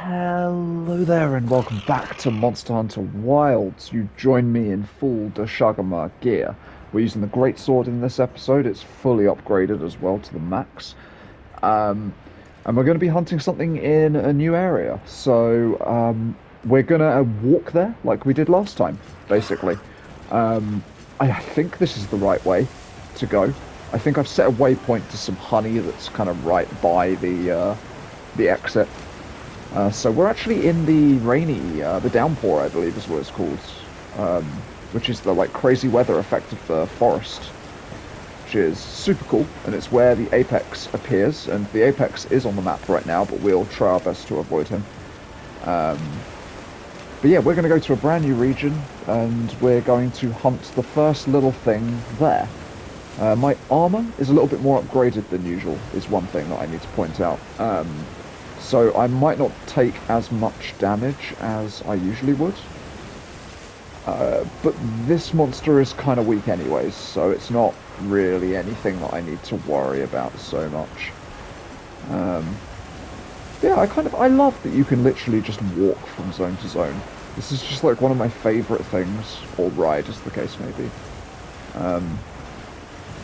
Hello there and welcome back to Monster Hunter Wilds. You join me in full Dashagama gear. We're using the Great Sword in this episode. It's fully upgraded as well to the max. Um, and we're going to be hunting something in a new area. We're going to walk there like we did last time, basically. Um, I think this is the right way to go. I think I've set a waypoint to some honey that's kind of right by the exit. So we're actually in the the downpour, I believe is what it's called, um, which is the like crazy weather effect of the forest, which is super cool, and it's where the apex appears, and the apex is on the map right now, but we'll try our best to avoid him. Um, but yeah, we're going to go to a brand new region, and we're going to hunt the first little thing there. My armor is a little bit more upgraded than usual, is one thing that I need to point out. So I might not take as much damage as I usually would. But this monster is kind of weak anyways, so it's not really anything that I need to worry about so much. Yeah, I love that you can literally just walk from zone to zone. This is just like one of my favorite things, or ride as the case may be.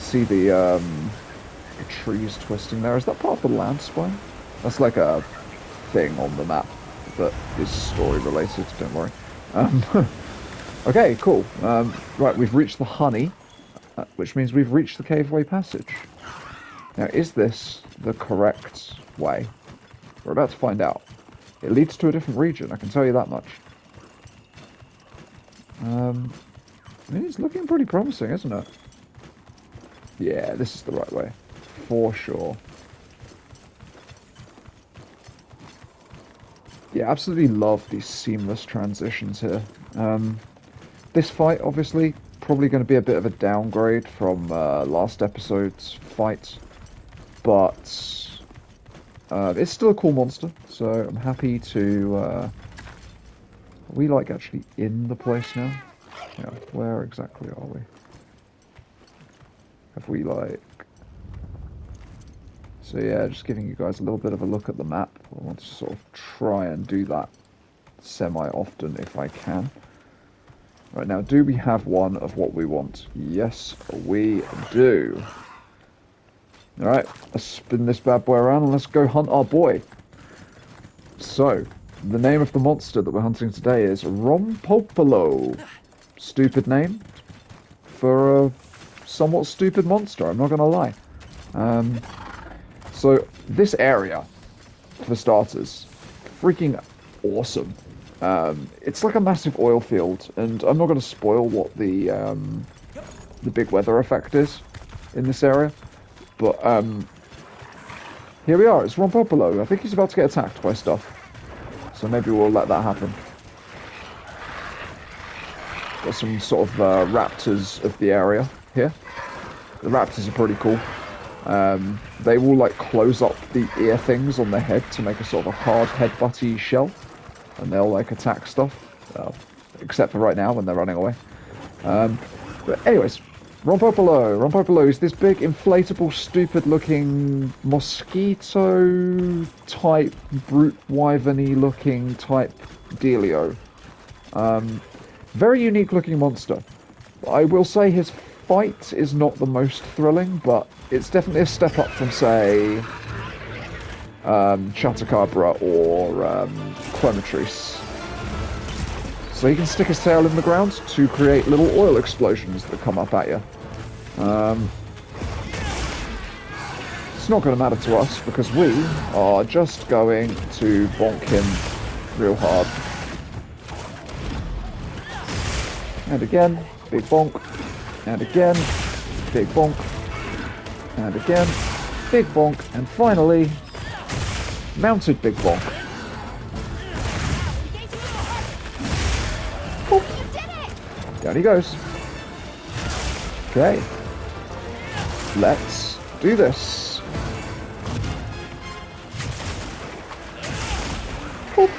See the trees twisting there. Is that part of the land spine? That's like a thing on the map that is story related, don't worry. Um, okay, cool. Right, we've reached the honey, which means we've reached the caveway passage. Now, is this the correct way? We're about to find out. It leads to a different region, I can tell you that much. I mean, it's looking pretty promising, isn't it? Yeah, this is the right way. For sure. Yeah, absolutely love these seamless transitions here. This fight, obviously, probably going to be a bit of a downgrade from last episode's fight, but it's still a cool monster, so I'm happy to... Are we, like, actually in the place now? Yeah, where exactly are we? Have we, like... So yeah, just giving you guys a little bit of a look at the map. I want to sort of try and do that semi-often if I can. Right now, do we have one of what we want? Yes, we do. Alright, let's spin this bad boy around and let's go hunt our boy. So, the name of the monster that we're hunting today is Rompopolo. Stupid name for a somewhat stupid monster, I'm not going to lie. So, this area, for starters, freaking awesome. It's like a massive oil field, and I'm not going to spoil what the big weather effect is in this area, but here we are. It's Rompopolo. I think he's about to get attacked by stuff, so maybe we'll let that happen. Got some sort of raptors of the area here. The raptors are pretty cool. They will like close up the ear things on their head to make a sort of a hard headbutty shell, and they'll like attack stuff, except for right now when they're running away. But anyways, Rompopolo is this big inflatable stupid looking mosquito type brute wyvern-y looking type dealio. Very unique looking monster. I will say his fight is not the most thrilling, but it's definitely a step up from, say, Chatacabra or Clematrice. So he can stick his tail in the ground to create little oil explosions that come up at you. It's not going to matter to us because we are just going to bonk him real hard. And again, big bonk. And again, big bonk. And again, big bonk. And finally, mounted big bonk. Boop. Down he goes. Okay. Let's do this. Boop.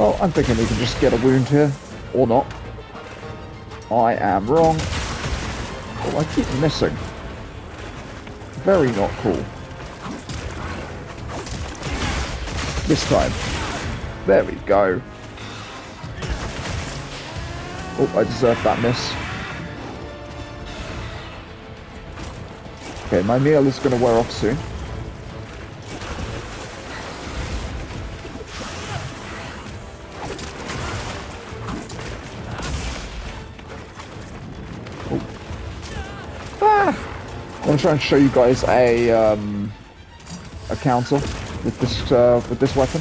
Well, I'm thinking we can just get a wound here. Or not. I am wrong. Oh, I keep missing. Very not cool. This time. There we go. Oh, I deserve that miss. Okay, my meal is going to wear off soon. I'm going to try and show you guys a counter with this weapon,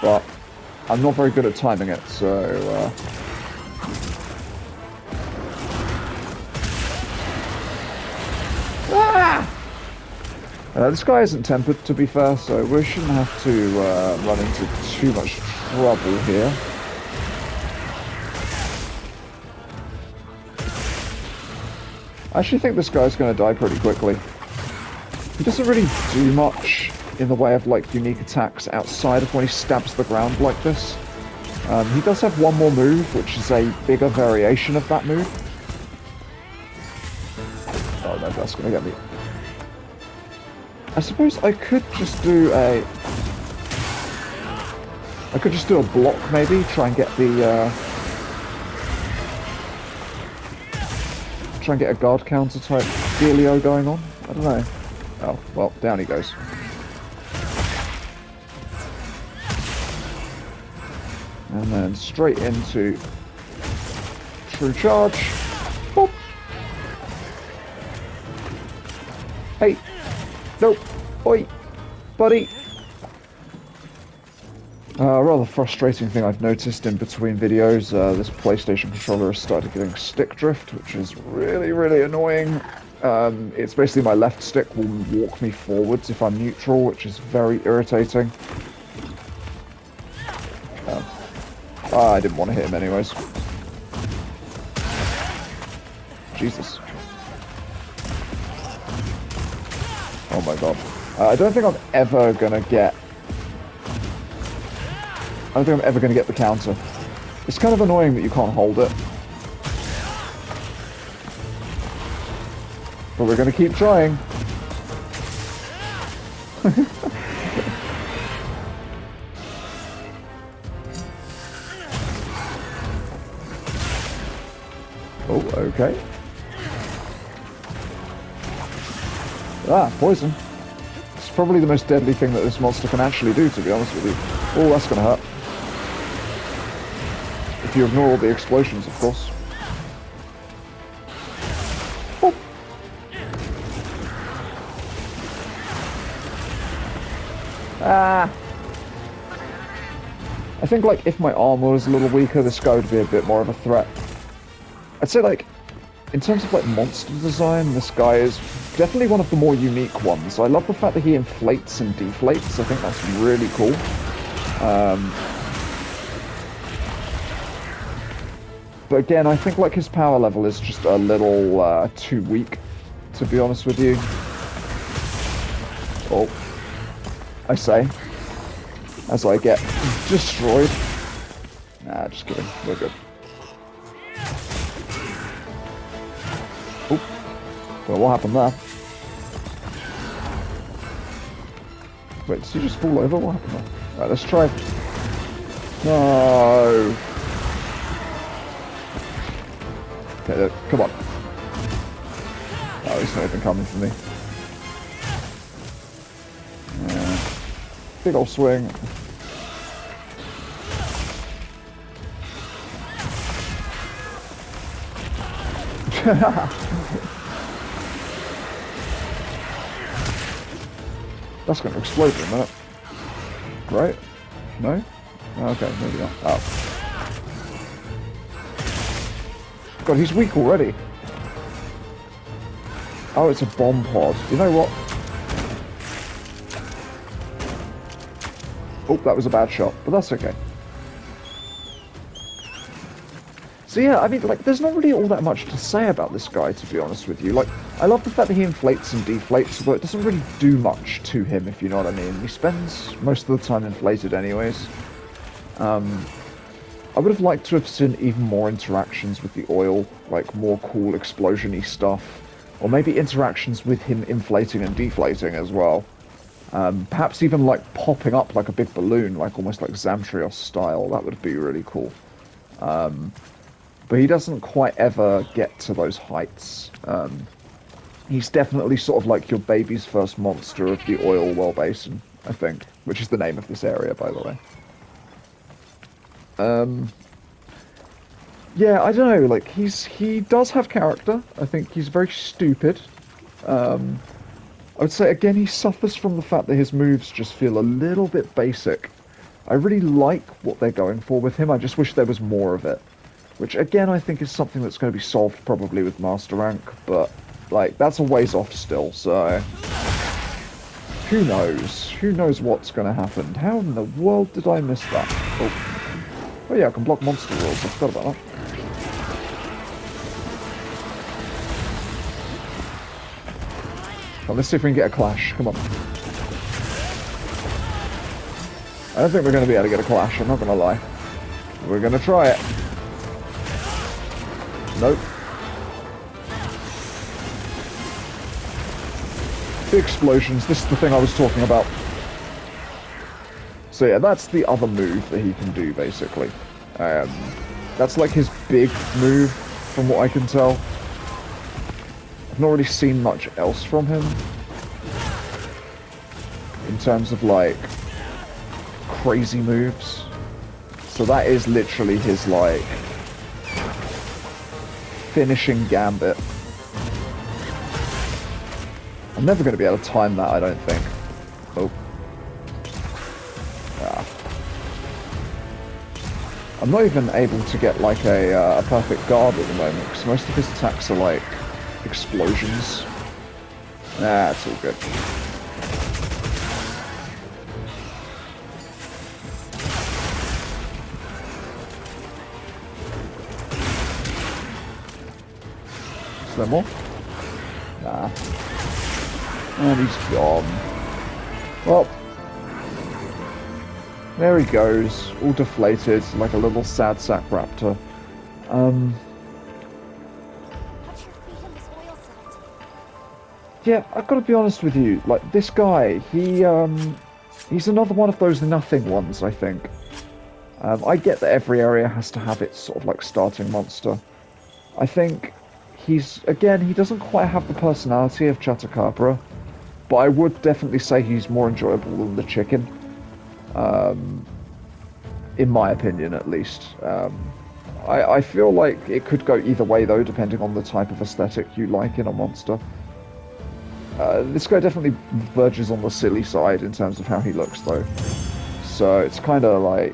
but I'm not very good at timing it, so this guy isn't tempered, to be fair, so we shouldn't have to run into too much trouble here. I actually think this guy's going to die pretty quickly. He doesn't really do much in the way of like unique attacks outside of when he stabs the ground like this. He does have one more move, which is a bigger variation of that move. Oh no, that's going to get me. I suppose I could just do a... I could just do a block maybe, try and get the... try and get a guard counter type dealio going on. I don't know. Oh, well, down he goes. And then straight into true charge. Boop. Hey. Nope. Oi. Buddy. Rather frustrating thing I've noticed in between videos, this PlayStation controller has started getting stick drift, which is really, really annoying. It's basically my left stick will walk me forwards if I'm neutral, which is very irritating. I didn't want to hit him anyways. Jesus. Oh my god. I don't think I'm ever gonna get... I don't think I'm ever going to get the counter. It's kind of annoying that you can't hold it. But we're going to keep trying. Oh, okay. Ah, poison. It's probably the most deadly thing that this monster can actually do, to be honest with you. Oh, that's going to hurt. If you ignore all the explosions, of course. Oh. Ah. I think, like, if my armor was a little weaker, this guy would be a bit more of a threat. I'd say, like, in terms of, like, monster design, this guy is definitely one of the more unique ones. I love the fact that he inflates and deflates. I think that's really cool. But again, I think like his power level is just a little too weak, to be honest with you. Oh, I say, as I get destroyed. Nah, just kidding, we're good. Oop. Well, what happened there? Wait, did he just fall over? What happened there? Right, let's try. No. Okay, come on. Oh, he's not even coming for me. Big ol' swing. That's going to explode in a minute. Right? No? Okay, maybe not. Oh. God, he's weak already. Oh, it's a bomb pod. You know what? Oh, that was a bad shot, but that's okay. So yeah, I mean, like, there's not really all that much to say about this guy, to be honest with you. Like, I love the fact that he inflates and deflates, but it doesn't really do much to him, if you know what I mean. He spends most of the time inflated anyways. I would have liked to have seen even more interactions with the oil, like more cool explosion-y stuff, or maybe interactions with him inflating and deflating as well. Perhaps even like popping up like a big balloon, like almost like Zamtrios style. That would be really cool. But he doesn't quite ever get to those heights. He's definitely sort of like your baby's first monster of the oil well basin, I think, which is the name of this area, by the way. Yeah, I don't know. Like he does have character. I think he's very stupid. I would say again he suffers from the fact that his moves just feel a little bit basic. I really like what they're going for with him. I just wish there was more of it. Which again I think is something that's going to be solved probably with Master Rank, but like that's a ways off still, so who knows? Who knows what's going to happen? How in the world did I miss that? Oh yeah, I can block monster rolls. I forgot about that. Well, let's see if we can get a clash. Come on. I don't think we're going to be able to get a clash, I'm not going to lie. We're going to try it. Nope. The explosions, this is the thing I was talking about. So yeah, that's the other move that he can do, basically. That's like his big move, from what I can tell. I've not really seen much else from him. In terms of, like, crazy moves. So that is literally his, like, finishing gambit. I'm never going to be able to time that, I don't think. Oh. Ah. I'm not even able to get, like, a perfect guard at the moment, because most of his attacks are, like, explosions. Nah, it's all good. Is there more? Nah. And he's gone. Well, there he goes, all deflated, like a little sad sack raptor. Yeah, I've got to be honest with you. Like this guy, he's another one of those nothing ones. I think. I get that every area has to have its sort of like starting monster. I think he doesn't quite have the personality of Chatacabra, but I would definitely say he's more enjoyable than the chicken. In my opinion, at least. I feel like it could go either way though, depending on the type of aesthetic you like in a monster. This guy definitely verges on the silly side in terms of how he looks, though. So it's kind of like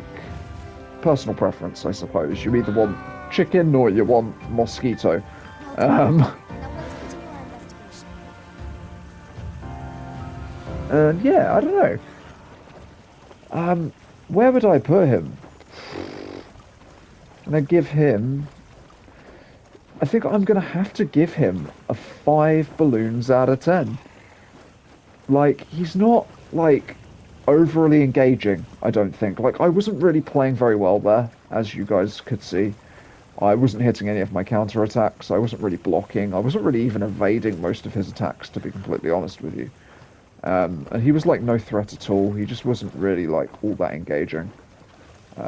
personal preference, I suppose. You either want chicken or you want mosquito. And yeah, I don't know. Where would I put him? And I give him. I think I'm going to have to give him a 5 balloons out of 10. Like, he's not, like, overly engaging, I don't think. Like, I wasn't really playing very well there, as you guys could see. I wasn't hitting any of my counter-attacks. I wasn't really blocking. I wasn't really even evading most of his attacks, to be completely honest with you. And he was, like, no threat at all. He just wasn't really, like, all that engaging.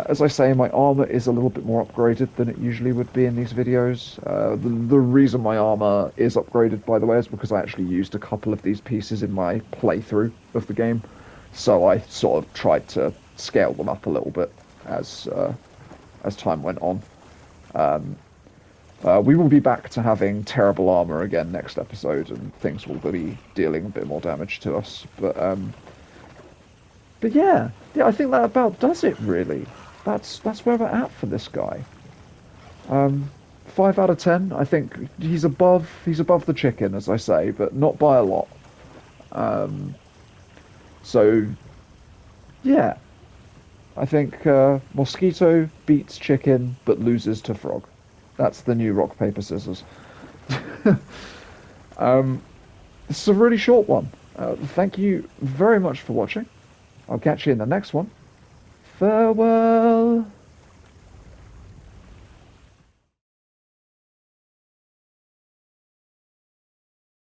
As I say, my armor is a little bit more upgraded than it usually would be in these videos. The reason my armor is upgraded, by the way, is because I actually used a couple of these pieces in my playthrough of the game. So I sort of tried to scale them up a little bit as time went on. We will be back to having terrible armor again next episode, and things will be dealing a bit more damage to us. But yeah, I think that about does it, really. That's where we're at for this guy. 5 out of 10. I think he's above the chicken, as I say, but not by a lot. So yeah, I think Mosquito beats chicken but loses to frog. That's the new rock paper scissors. This is a really short one. Thank you very much for watching. I'll catch you in the next one. Farewell.